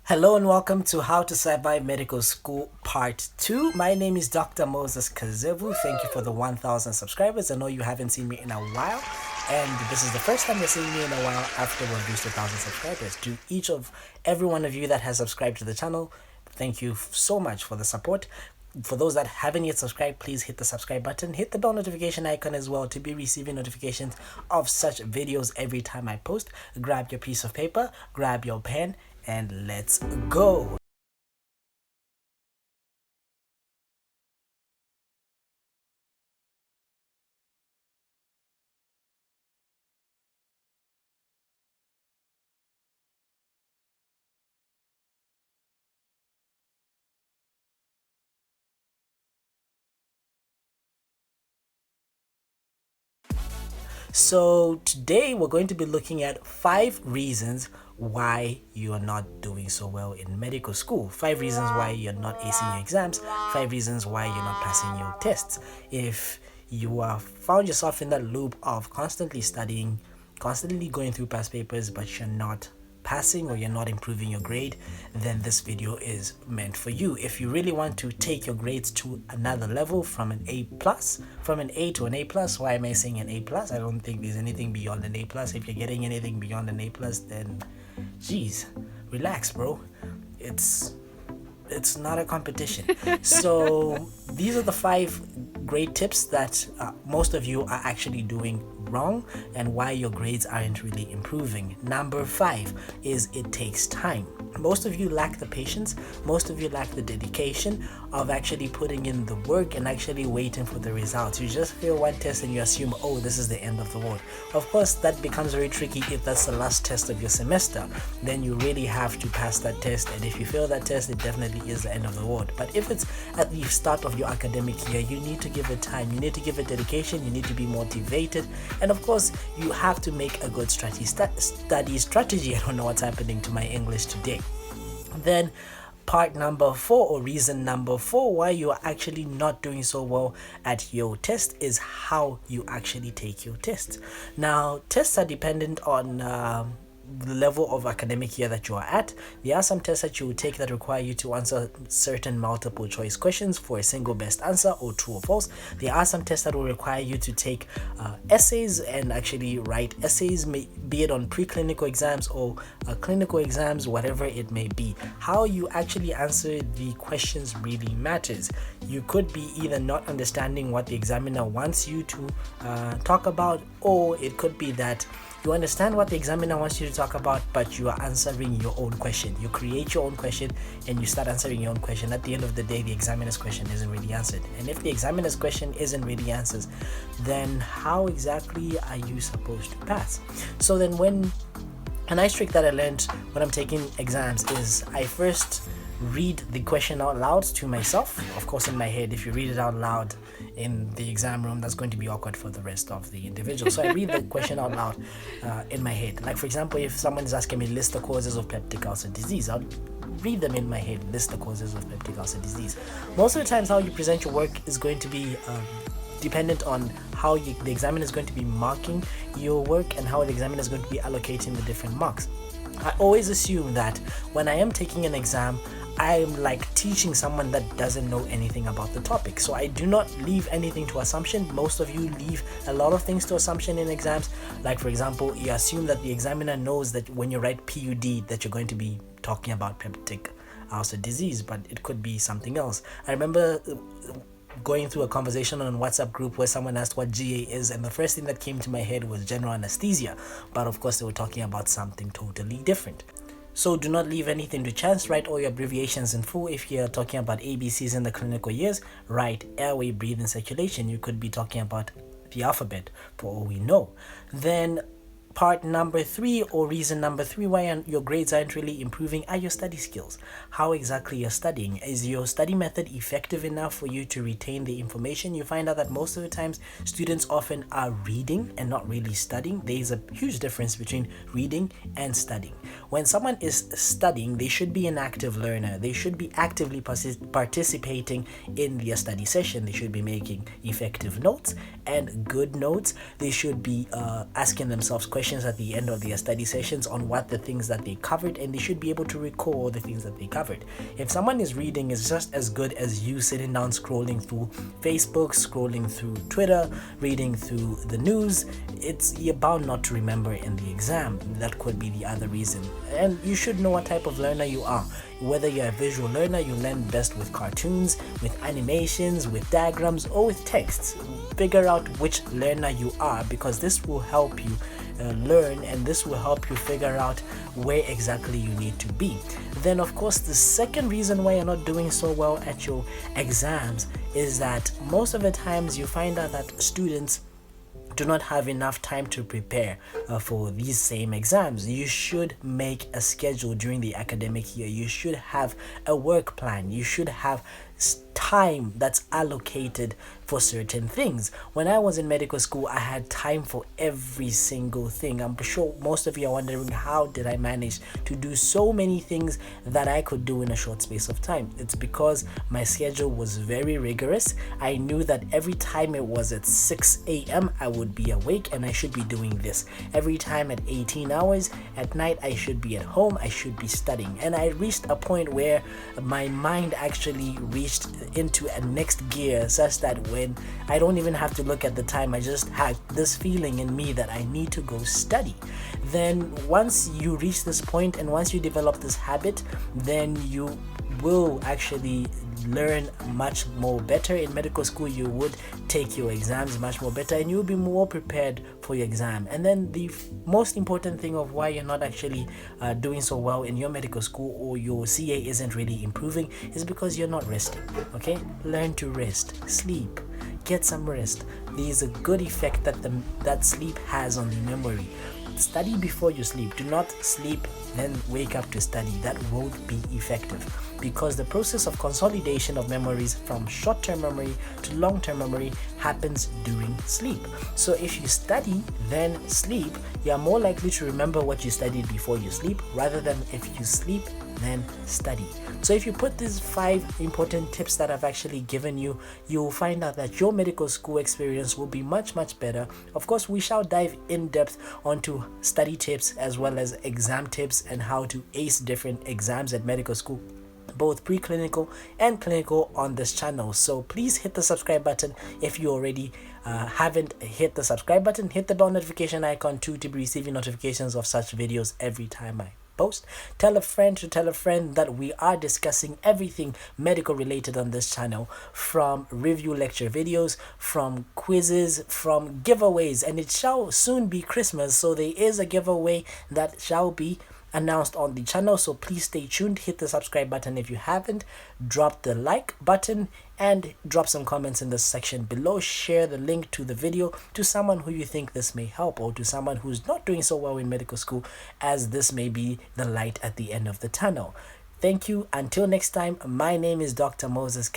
Hello and welcome to How to Survive Medical School Part 2. My name is Dr. Moses Kazevu. Thank you for the 1,000 subscribers. I know you haven't seen me in a while, and this is the first time you're seeing me in a while after we've reached 1,000 subscribers. To every one of you that has subscribed to the channel, thank you so much for the support. For those that haven't yet subscribed, please hit the subscribe button, hit the bell notification icon as well to be receiving notifications of such videos every time I post. Grab your piece of paper, grab your pen, and let's go. So today we're going to be looking at 5 reasons why you are not doing so well in medical school. 5 reasons why you're not acing your exams. 5 reasons why you're not passing your tests. If you have found yourself in that loop of constantly studying, constantly going through past papers, but you're not passing or you're not improving your grade, then this video is meant for you. If you really want to take your grades to another level, from an A to an A plus, why am I saying an A plus? I don't think there's anything beyond an A plus. If you're getting anything beyond an A plus, then geez, relax, bro. It's not a competition. So these are the 5 great tips that most of you are actually doing wrong and why your grades aren't really improving. Number 5 is it takes time. Most of you lack the patience, most of you lack the dedication of actually putting in the work and actually waiting for the results. You just fail one test and you assume, oh, this is the end of the world. Of course, that becomes very tricky if that's the last test of your semester. Then you really have to pass that test, and if you fail that test, it definitely is the end of the world. But if it's at the start of your academic year, you need to give it time, you need to give it dedication, you need to be motivated, and of course, you have to make a good study strategy. I don't know what's happening to my English today. Then part number 4, or reason number 4 why you are actually not doing so well at your test, is how you actually take your test. Now, tests are dependent on the level of academic year that you are at. There are some tests that you will take that require you to answer certain multiple choice questions for a single best answer, or true or false. There are some tests that will require you to take essays and actually write essays, be it on preclinical exams or clinical exams, whatever it may be. How you actually answer the questions really matters. You could be either not understanding what the examiner wants you to talk about, or it could be that you understand what the examiner wants you to talk about, but you are answering your own question. You create your own question and you start answering your own question. At the end of the day, the examiner's question isn't really answered. And if the examiner's question isn't really answered, then how exactly are you supposed to pass? So then a nice trick that I learned when I'm taking exams is I first read the question out loud to myself, of course in my head. If you read it out loud in the exam room, that's going to be awkward for the rest of the individual. So I read the question out loud in my head. Like, for example, if someone is asking me list the causes of peptic ulcer disease, I'll read them in my head, list the causes of peptic ulcer disease. Most of the times how you present your work is going to be dependent on how the examiner is going to be marking your work and how the examiner is going to be allocating the different marks. I always assume that when I am taking an exam, I'm like teaching someone that doesn't know anything about the topic. So I do not leave anything to assumption. Most of you leave a lot of things to assumption in exams. Like, for example, you assume that the examiner knows that when you write PUD that you're going to be talking about peptic ulcer disease, but it could be something else. I remember going through a conversation on a WhatsApp group where someone asked what GA is, and the first thing that came to my head was general anesthesia, but of course they were talking about something totally different. So do not leave anything to chance. Write all your abbreviations in full. If you're talking about ABCs in the clinical years, write airway, breathing, circulation. You could be talking about the alphabet for all we know. Then part number 3, or reason number 3 why your grades aren't really improving, are your study skills. How exactly you're studying. Is your study method effective enough for you to retain the information? You find out that most of the times students often are reading and not really studying. There is a huge difference between reading and studying. When someone is studying, they should be an active learner. They should be actively participating in their study session. They should be making effective notes and good notes. They should be asking themselves questions questions at the end of their study sessions on what the things that they covered, and they should be able to recall the things that they covered. If someone is reading is just as good as you sitting down scrolling through Facebook, scrolling through Twitter, reading through the news, you're bound not to remember in the exam. That could be the other reason. And you should know what type of learner you are. Whether you're a visual learner, you learn best with cartoons, with animations, with diagrams, or with texts. Figure out which learner you are, because this will help you learn, and this will help you figure out where exactly you need to be. Then of course, the second reason why you're not doing so well at your exams is that most of the times you find out that students do not have enough time to prepare for these same exams. You should make a schedule during the academic year. You should have a work plan. You should have time that's allocated for certain things. When I was in medical school, I had time for every single thing. I'm sure most of you are wondering, how did I manage to do so many things that I could do in a short space of time? It's because my schedule was very rigorous. I knew that every time it was at 6 a.m. I would be awake and I should be doing this. Every time at 18 hours at night, I should be at home, I should be studying. And I reached a point where my mind actually reached into a next gear, such that when I don't even have to look at the time, I just had this feeling in me that I need to go study. Then once you reach this point and once you develop this habit, then you will actually learn much more better. In medical school, you would take your exams much more better and you'll be more prepared for your exam. And then the most important thing of why you're not actually doing so well in your medical school, or your CA isn't really improving, is because you're not resting. Okay, learn to rest, sleep, get some rest. There's a good effect that sleep has on the memory. Study before you sleep. Do not sleep then wake up to study. That won't be effective, because the process of consolidation of memories from short-term memory to long-term memory happens during sleep. So if you study then sleep, you are more likely to remember what you studied before you sleep, rather than if you sleep then study. So if you put these 5 important tips that I've actually given you, you'll find out that your medical school experience will be much better. Of course, we shall dive in depth onto study tips as well as exam tips and how to ace different exams at medical school, both preclinical and clinical, on this channel. So please hit the subscribe button if you already haven't hit the subscribe button. Hit the bell notification icon too to be receiving notifications of such videos every time I post. Tell a friend to tell a friend that we are discussing everything medical related on this channel, from review lecture videos, from quizzes, from giveaways, and it shall soon be Christmas, so there is a giveaway that shall be announced on the channel. So please stay tuned. Hit the subscribe button if you haven't, drop the like button, and drop some comments in the section below. Share the link to the video to someone who you think this may help, or to someone who's not doing so well in medical school, as this may be the light at the end of the tunnel. Thank you. Until next time, my name is Dr. Moses